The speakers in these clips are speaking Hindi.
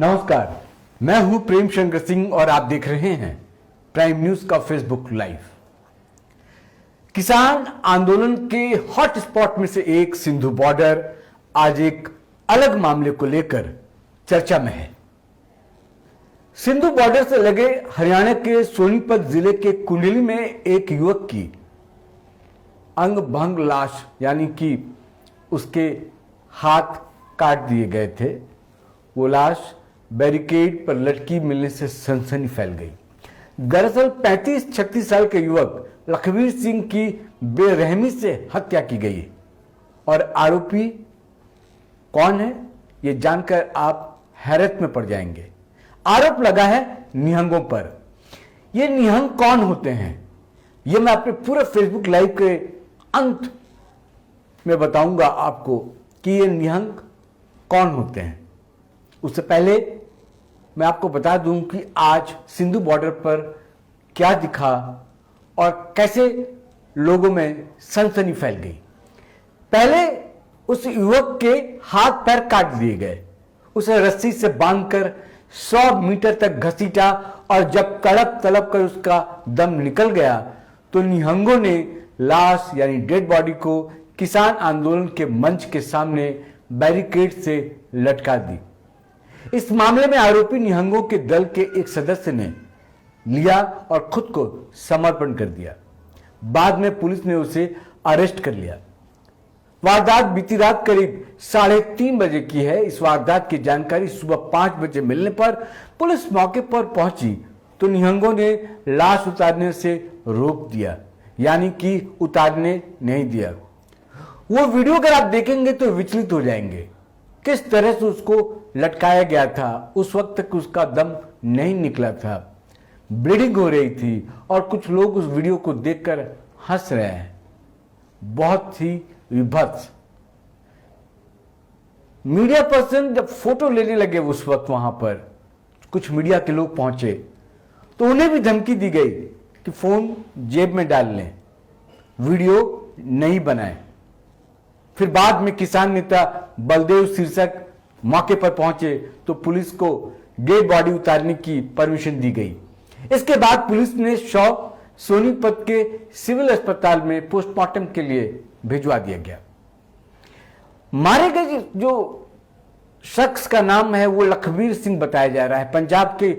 नमस्कार, मैं हूं प्रेम शंकर सिंह और आप देख रहे हैं प्राइम न्यूज का फेसबुक लाइव। किसान आंदोलन के हॉट स्पॉट में से एक सिंधु बॉर्डर आज एक अलग मामले को लेकर चर्चा में है। सिंधु बॉर्डर से लगे हरियाणा के सोनीपत जिले के कुंडली में एक युवक की अंग भंग लाश यानी कि उसके हाथ काट दिए गए थे। वो लाश बैरिकेड पर लटकी मिलने से सनसनी फैल गई। दरअसल 35-36 साल के युवक लखवीर सिंह की बेरहमी से हत्या की गई और आरोपी कौन है ये जानकर आप हैरत में पड़ जाएंगे। आरोप लगा है निहंगों पर। ये निहंग कौन होते हैं ये मैं अपने पूरे फेसबुक लाइव के अंत में बताऊंगा आपको कि ये निहंग कौन होते हैं। उससे पहले मैं आपको बता दूं कि आज सिंधु बॉर्डर पर क्या दिखा और कैसे लोगों में सनसनी फैल गई। पहले उस युवक के हाथ पैर काट दिए गए, उसे रस्सी से बांधकर 100 मीटर तक घसीटा और जब तड़प तड़प कर उसका दम निकल गया तो निहंगों ने लाश यानी डेड बॉडी को किसान आंदोलन के मंच के सामने बैरिकेड से लटका दी। इस मामले में आरोपी निहंगों के दल के एक सदस्य ने लिया और खुद को समर्पण कर दिया। बाद में पुलिस ने उसे अरेस्ट कर लिया। वारदात बीती रात करीब 3:30 बजे की है। इस वारदात की जानकारी सुबह 5 बजे मिलने पर पुलिस मौके पर पहुंची तो निहंगों ने लाश उतारने से रोक दिया, यानी कि उतारने नहीं दिया। वो वीडियो अगर आप देखेंगे तो विचलित हो जाएंगे। किस तरह से उसको लटकाया गया था, उस वक्त तक उसका दम नहीं निकला था, ब्लीडिंग हो रही थी और कुछ लोग उस वीडियो को देखकर हंस रहे हैं। बहुत ही विभत्स। मीडिया पर्सन जब फोटो लेने लगे उस वक्त वहां पर कुछ मीडिया के लोग पहुंचे तो उन्हें भी धमकी दी गई कि फोन जेब में डाल लें, वीडियो नहीं बनाएं। फिर बाद में किसान नेता बलदेव शीर्षक मौके पर पहुंचे तो पुलिस को डेड बॉडी उतारने की परमिशन दी गई। इसके बाद पुलिस ने शव सोनीपत के सिविल अस्पताल में पोस्टमार्टम के लिए भिजवा दिया गया। मारे गए जो शख्स का नाम है वो लखवीर सिंह बताया जा रहा है। पंजाब के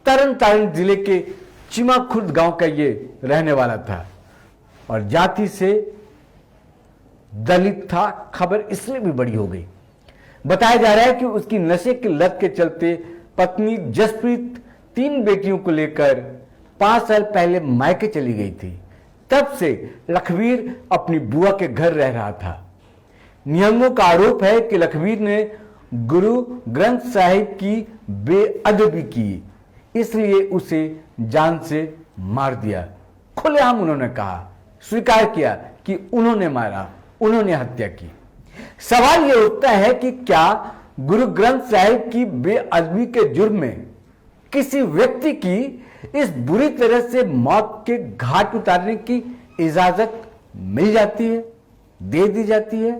तरन तारण जिले के चिमा खुर्द गांव का ये रहने वाला था और जाति से दलित था। खबर इसलिए भी बड़ी हो गई। बताया जा रहा है कि उसकी नशे की लत के चलते पत्नी जसप्रीत 3 बेटियों को लेकर 5 साल पहले मायके चली गई थी। तब से लखवीर अपनी बुआ के घर रह रहा था। निहंगों का आरोप है कि लखवीर ने गुरु ग्रंथ साहिब की बेअदबी की, इसलिए उसे जान से मार दिया। खुलेआम उन्होंने कहा, स्वीकार किया कि उन्होंने मारा, उन्होंने हत्या की। सवाल यह उठता है कि क्या गुरु ग्रंथ साहिब की बेअदबी के जुर्म में किसी व्यक्ति की इस बुरी तरह से मौत के घाट उतारने की इजाजत मिल जाती है, दे दी जाती है?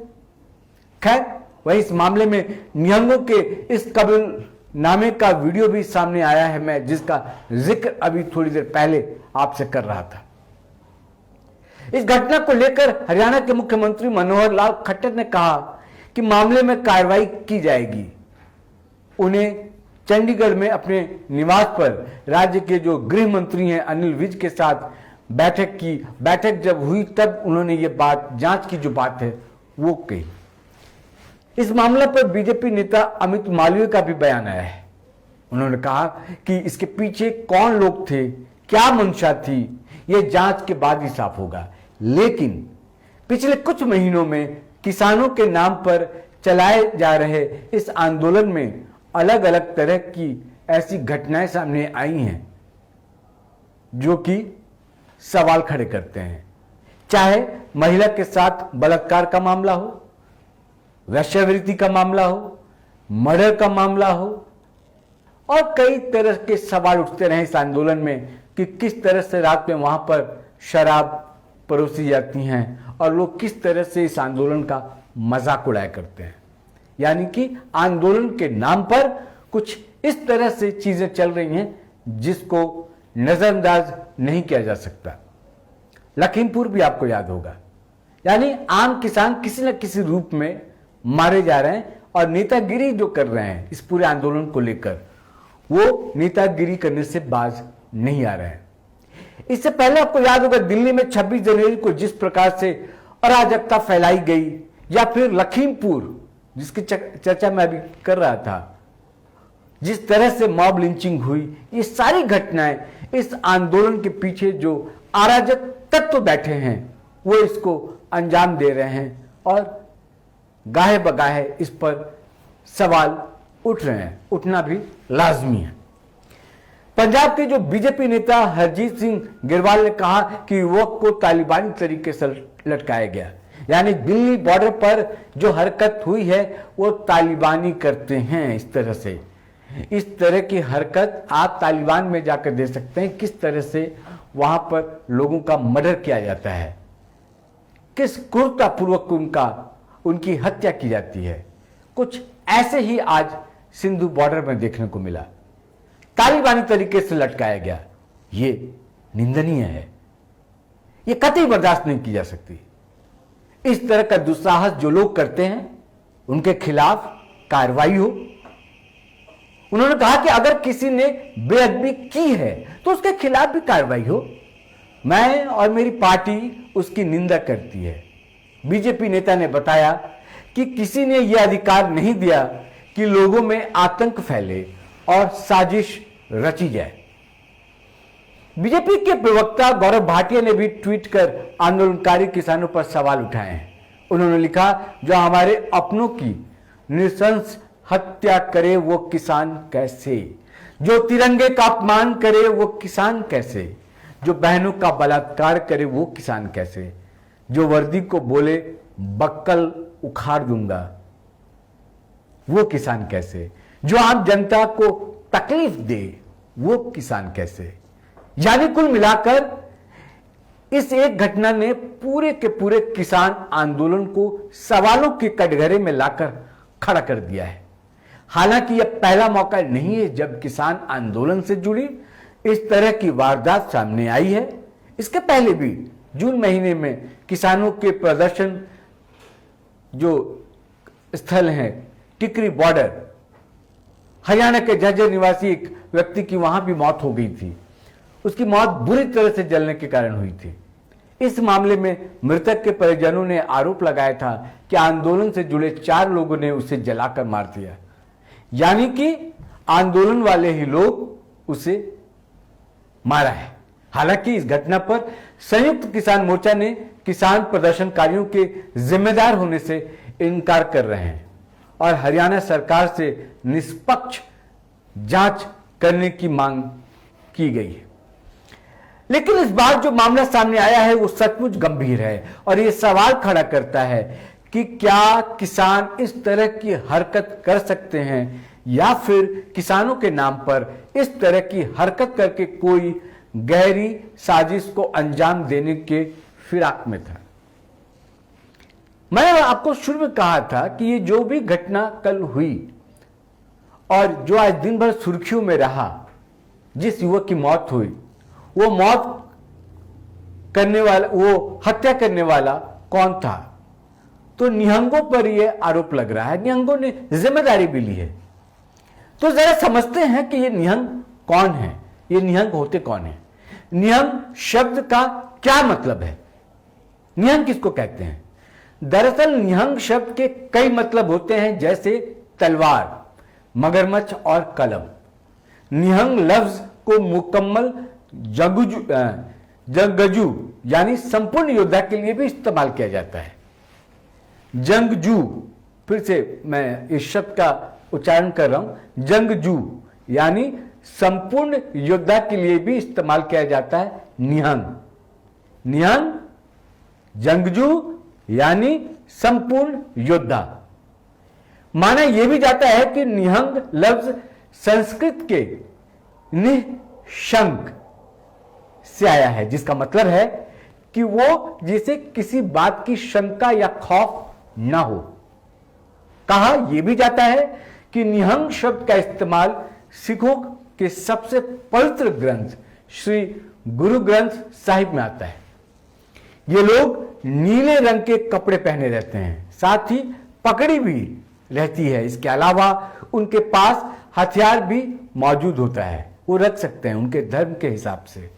खैर, वही इस मामले में निहंगों के इस कबूलनामे का वीडियो भी सामने आया है, मैं जिसका जिक्र अभी थोड़ी देर पहले आपसे कर रहा था। इस घटना को लेकर हरियाणा के मुख्यमंत्री मनोहर लाल खट्टर ने कहा कि मामले में कार्रवाई की जाएगी। उन्हें चंडीगढ़ में अपने निवास पर राज्य के जो गृह मंत्री हैं अनिल विज के साथ बैठक की। बैठक जब हुई तब उन्होंने ये बात, जांच की जो बात है वो कही। इस मामले पर बीजेपी नेता अमित मालवीय का भी बयान आया है। उन्होंने कहा कि इसके पीछे कौन लोग थे, क्या मंशा थी, यह जांच के बाद ही साफ होगा। लेकिन पिछले कुछ महीनों में किसानों के नाम पर चलाए जा रहे इस आंदोलन में अलग अलग तरह की ऐसी घटनाएं सामने आई हैं जो कि सवाल खड़े करते हैं। चाहे महिला के साथ बलात्कार का मामला हो, वेश्यावृत्ति का मामला हो, मर्डर का मामला हो, और कई तरह के सवाल उठते रहे इस आंदोलन में कि किस तरह से रात में वहां पर शराब परोसी जाती हैं और लोग किस तरह से इस आंदोलन का मजाक उड़ाया करते हैं। यानी कि आंदोलन के नाम पर कुछ इस तरह से चीजें चल रही हैं जिसको नजरअंदाज नहीं किया जा सकता। लखीमपुर भी आपको याद होगा, यानी आम किसान किसी न किसी रूप में मारे जा रहे हैं और नेतागिरी जो कर रहे हैं इस पूरे आंदोलन को लेकर, वो नेतागिरी करने से बाज नहीं आ रहे हैं। इससे पहले आपको याद होगा दिल्ली में 26 जनवरी को जिस प्रकार से अराजकता फैलाई गई, या फिर लखीमपुर जिसकी चर्चा मैं अभी कर रहा था, जिस तरह से मॉब लिंचिंग हुई, ये सारी घटनाएं इस आंदोलन के पीछे जो अराजक तत्व बैठे हैं वो इसको अंजाम दे रहे हैं और गाहे बगाहे इस पर सवाल उठ रहे हैं, उठना भी लाजमी है। पंजाब के जो बीजेपी नेता हरजीत सिंह गिरवाल ने कहा कि युवक को तालिबानी तरीके से लटकाया गया, यानी दिल्ली बॉर्डर पर जो हरकत हुई है वो तालिबानी करते हैं। इस तरह की हरकत आप तालिबान में जाकर दे सकते हैं, किस तरह से वहां पर लोगों का मर्डर किया जाता है, किस क्रूरतापूर्वक उनकी हत्या की जाती है। कुछ ऐसे ही आज सिंधु बॉर्डर में देखने को मिला, तालिबानी तरीके से लटकाया गया। ये निंदनीय है, ये कतई बर्दाश्त नहीं की जा सकती। इस तरह का दुस्साहस जो लोग करते हैं उनके खिलाफ कार्रवाई हो। उन्होंने कहा कि अगर किसी ने बेअदबी की है तो उसके खिलाफ भी कार्रवाई हो। मैं और मेरी पार्टी उसकी निंदा करती है। बीजेपी नेता ने बताया कि किसी ने यह अधिकार नहीं दिया कि लोगों में आतंक फैले और साजिश रची जाए। बीजेपी के प्रवक्ता गौरव भाटिया ने भी ट्वीट कर आंदोलनकारी किसानों पर सवाल उठाए हैं। उन्होंने लिखा, जो हमारे अपनों की नृशंस हत्या करे वो किसान कैसे, जो तिरंगे का अपमान करे वो किसान कैसे, जो बहनों का बलात्कार करे वो किसान कैसे, जो वर्दी को बोले बक्कल उखाड़ दूंगा वो किसान कैसे, जो आम जनता को तकलीफ दे वो किसान कैसे। यानी कुल मिलाकर इस एक घटना ने पूरे के पूरे किसान आंदोलन को सवालों के कटघरे में लाकर खड़ा कर दिया है। हालांकि यह पहला मौका नहीं है जब किसान आंदोलन से जुड़ी इस तरह की वारदात सामने आई है। इसके पहले भी जून महीने में किसानों के प्रदर्शन जो स्थल हैं टिकरी बॉर्डर, हरियाणा के झज्जर निवासी एक व्यक्ति की वहां भी मौत हो गई थी। उसकी मौत बुरी तरह से जलने के कारण हुई थी। इस मामले में मृतक के परिजनों ने आरोप लगाया था कि आंदोलन से जुड़े 4 लोगों ने उसे जलाकर मार दिया, यानी कि आंदोलन वाले ही लोग उसे मारा है। हालांकि इस घटना पर संयुक्त किसान मोर्चा ने किसान प्रदर्शनकारियों के जिम्मेदार होने से इनकार कर रहे हैं और हरियाणा सरकार से निष्पक्ष जांच करने की मांग की गई है। लेकिन इस बार जो मामला सामने आया है वो सचमुच गंभीर है और ये सवाल खड़ा करता है कि क्या किसान इस तरह की हरकत कर सकते हैं या फिर किसानों के नाम पर इस तरह की हरकत करके कोई गहरी साजिश को अंजाम देने के फिराक में था। मैंने आपको शुरू में कहा था कि ये जो भी घटना कल हुई और जो आज दिन भर सुर्खियों में रहा, जिस युवक की मौत हुई, वो मौत करने वाला, वो हत्या करने वाला कौन था? तो निहंगों पर यह आरोप लग रहा है। निहंगों ने जिम्मेदारी भी ली है। तो जरा समझते हैं कि ये निहंग कौन है, ये निहंग होते कौन है। निहंग शब्द का क्या मतलब है? निहंग किसको कहते हैं? दरअसल निहंग शब्द के कई मतलब होते हैं, जैसे तलवार, मगरमच्छ और कलम। निहंग लफ्ज को मुकम्मल जंगजू यानी संपूर्ण योद्धा के लिए भी इस्तेमाल किया जाता है। जंगजू, फिर से मैं इस शब्द का उच्चारण कर रहा हूं, जंगजू यानी संपूर्ण योद्धा के लिए भी इस्तेमाल किया जाता है निहंग। निहंग, जंगजू यानी संपूर्ण योद्धा। माना यह भी जाता है कि निहंग लफ्ज संस्कृत के निशंक से आया है, जिसका मतलब है कि वो जिसे किसी बात की शंका या खौफ ना हो। कहा यह भी जाता है कि निहंग शब्द का इस्तेमाल सिखों के सबसे पवित्र ग्रंथ श्री गुरु ग्रंथ साहिब में आता है। ये लोग नीले रंग के कपड़े पहने रहते हैं, साथ ही पगड़ी भी रहती है। इसके अलावा उनके पास हथियार भी मौजूद होता है, वो रख सकते हैं उनके धर्म के हिसाब से।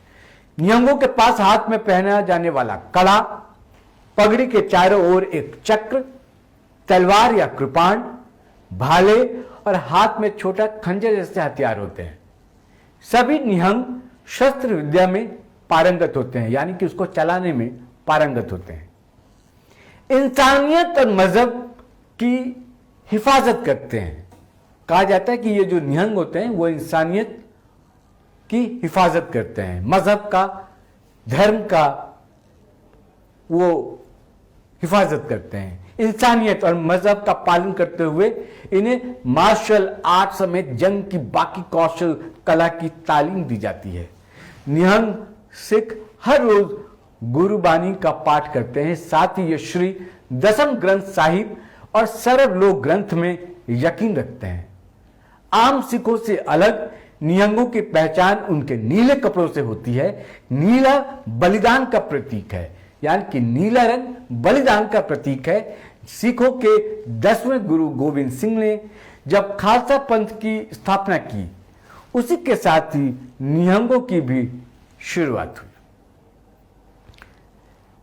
निहंगों के पास हाथ में पहना जाने वाला कड़ा, पगड़ी के चारों ओर एक चक्र, तलवार या कृपाण, भाले और हाथ में छोटा खंजर जैसे हथियार होते हैं। सभी निहंग शस्त्र विद्या में पारंगत होते हैं, यानी कि उसको चलाने में पारंगत होते हैं। इंसानियत और मजहब की हिफाजत करते हैं। कहा जाता है कि ये जो निहंग होते हैं वो इंसानियत की हिफाजत करते हैं, मजहब का, धर्म का वो हिफाजत करते हैं। इंसानियत और मजहब का पालन करते हुए इन्हें मार्शल आर्ट समेत जंग की बाकी कौशल कला की तालीम दी जाती है। निहंग सिख हर रोज गुरुबानी का पाठ करते हैं, साथ ही ये श्री दसम ग्रंथ साहिब और सर्वलोक ग्रंथ में यकीन रखते हैं। आम सिखों से अलग निहंगों की पहचान उनके नीले कपड़ों से होती है। नीला बलिदान का प्रतीक है, यानी कि नीला रंग बलिदान का प्रतीक है। सिखों के 10वें गुरु गोविंद सिंह ने जब खालसा पंथ की स्थापना की, उसी के साथ ही निहंगों की भी शुरुआत हुई।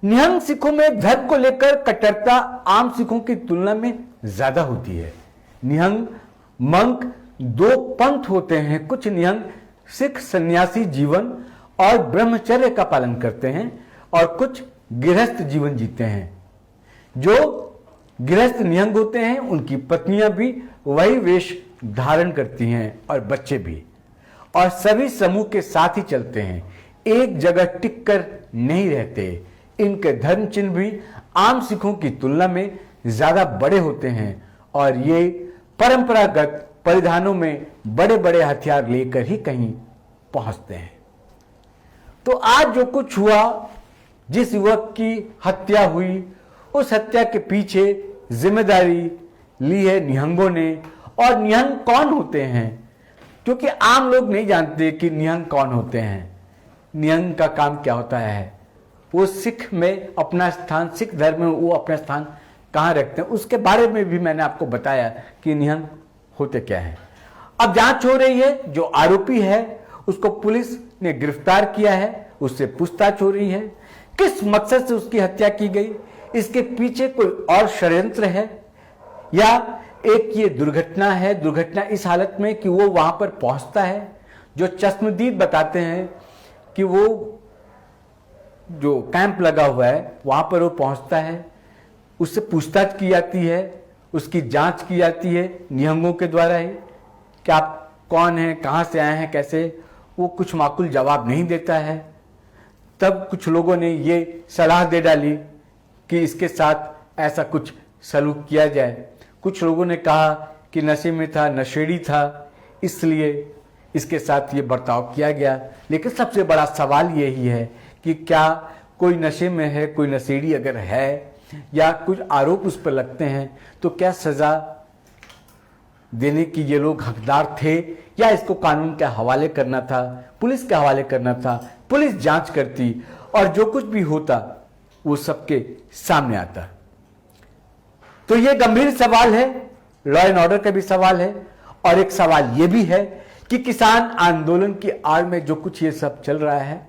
निहंग सिखों में धर्म को लेकर कट्टरता आम सिखों की तुलना में ज्यादा होती है। निहंग मंक दो पंथ होते हैं। कुछ निहंग सिख सन्यासी जीवन और ब्रह्मचर्य का पालन करते हैं और कुछ गृहस्थ जीवन जीते हैं। जो गृहस्थ निहंग होते हैं उनकी पत्नियां भी वही वेश धारण करती हैं और बच्चे भी, और सभी समूह के साथ ही चलते हैं, एक जगह टिक कर नहीं रहते। इनके धर्म चिन्ह भी आम सिखों की तुलना में ज्यादा बड़े होते हैं और ये परंपरागत परिधानों में बड़े बड़े हथियार लेकर ही कहीं पहुंचते हैं। तो आज जो कुछ हुआ, जिस युवक की हत्या हुई, उस हत्या के पीछे जिम्मेदारी ली है निहंगों ने। और निहंग कौन होते हैं, क्योंकि आम लोग नहीं जानते कि निहंग कौन होते हैं, निहंग का काम क्या होता है, वो सिख में अपना स्थान, सिख धर्म में वो अपना स्थान कहाँ रखते हैं, उसके बारे में भी मैंने आपको बताया कि निहंग होते क्या है। अब जांच हो रही है, जो आरोपी है उसको पुलिस ने गिरफ्तार किया है, उससे पूछताछ हो रही है किस मकसद से उसकी हत्या की गई, इसके पीछे कोई और षड्यंत्र है या एक ये दुर्घटना है। दुर्घटना इस हालत में कि वो वहां पर पहुंचता है, जो चश्मदीद बताते हैं कि वो जो कैंप लगा हुआ है वहां पर वो पहुंचता है, उससे पूछताछ की जाती है, उसकी जांच की जाती है निहंगों के द्वारा ही कि आप कौन हैं, कहां से आए हैं, कैसे। वो कुछ माकूल जवाब नहीं देता है। तब कुछ लोगों ने ये सलाह दे डाली कि इसके साथ ऐसा कुछ सलूक किया जाए। कुछ लोगों ने कहा कि नशे में था, नशेड़ी था, इसलिए इसके साथ ये बर्ताव किया गया। लेकिन सबसे बड़ा सवाल यही है कि क्या कोई नशे में है, कोई नशेड़ी अगर है या कुछ आरोप उस पर लगते हैं तो क्या सजा देने की ये लोग हकदार थे या इसको कानून के हवाले करना था, पुलिस के हवाले करना था। पुलिस जांच करती और जो कुछ भी होता वो सबके सामने आता। तो ये गंभीर सवाल है, लॉ एंड ऑर्डर का भी सवाल है। और एक सवाल ये भी है कि किसान आंदोलन की आड़ में जो कुछ ये सब चल रहा है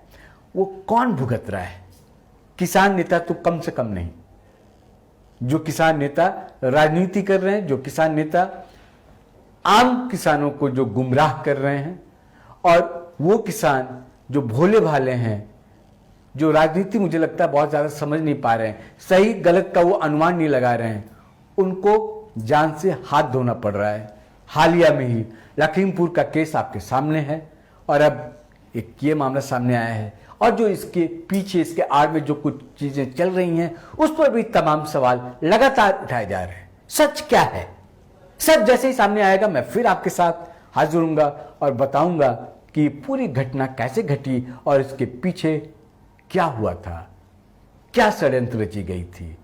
वो कौन भुगत रहा है। किसान नेता तो कम से कम नहीं, जो किसान नेता राजनीति कर रहे हैं, जो किसान नेता आम किसानों को जो गुमराह कर रहे हैं, और वो किसान जो भोले भाले हैं, जो राजनीति मुझे लगता है बहुत ज्यादा समझ नहीं पा रहे हैं, सही गलत का वो अनुमान नहीं लगा रहे हैं, उनको जान से हाथ धोना पड़ रहा है। हालिया में ही लखीमपुर का केस आपके सामने है और अब एक ये मामला सामने आया है, और जो इसके पीछे, इसके आड़ में जो कुछ चीजें चल रही हैं उस पर भी तमाम सवाल लगातार उठाए जा रहे हैं। सच क्या है? सच जैसे ही सामने आएगा मैं फिर आपके साथ हाजिर होऊंगा और बताऊंगा कि पूरी घटना कैसे घटी और इसके पीछे क्या हुआ था, क्या षड्यंत्र रची गई थी,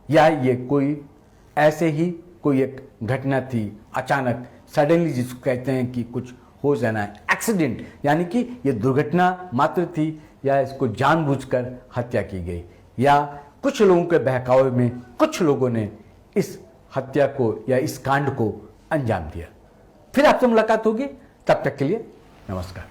या ये कोई ऐसे ही कोई एक घटना थी, अचानक सडनली जिसको कहते हैं कि कुछ हो जाना है एक्सीडेंट, यानी कि ये दुर्घटना मात्र थी या इसको जानबूझकर हत्या की गई, या कुछ लोगों के बहकावे में कुछ लोगों ने इस हत्या को या इस कांड को अंजाम दिया। फिर आपसे मुलाकात होगी, तब तक के लिए नमस्कार।